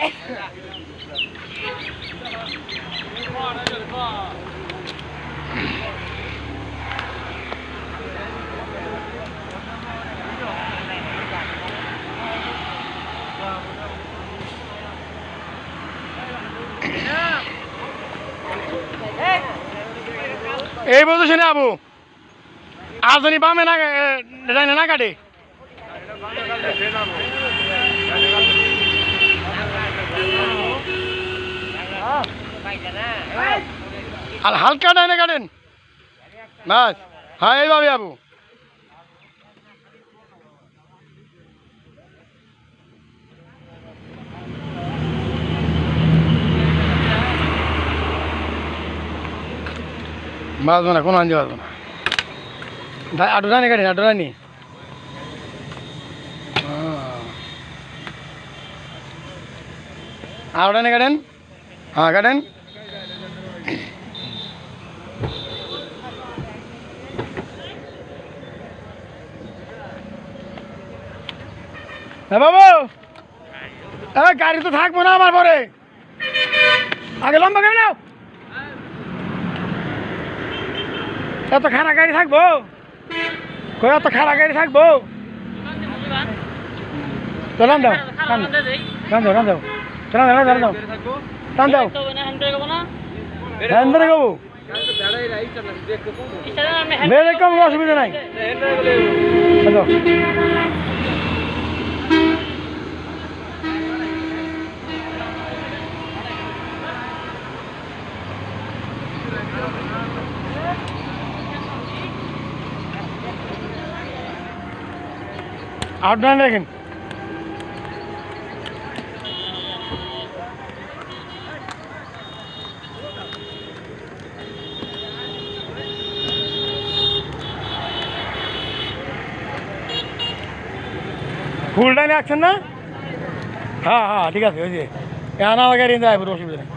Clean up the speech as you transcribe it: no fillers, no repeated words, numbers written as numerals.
এই বলতো শুনে আবু আজনি বামে না ডাইনে না কাটে আর হালকা ডাইনে কাটেন বাস হ্যাঁ এইভাবে আবু বাজবো না কোনো আনতে পারবো না আটো রানি কাটেন আটো রানি আটো রানি কাটেন হ্যাঁ কাটেন হ্যাঁ বাবু গাড়ি তো থাকবো না আমার পরে আগে লম্বা গাড়ি নাও এত খারাপ গাড়ি থাকবো এত খারাপ গাড়ি থাকবো তো রান দাও রান দাও রান দাও রান দাও রান দাও রান দাও হ্যাঁ গাবো বেড়ে কম অসুবিধা নাই আউটডান রাখেন ফুল ডাইনে আসছেন না হ্যাঁ হ্যাঁ ঠিক আছে ওই যে আনা গাড়ি অসুবিধা নেই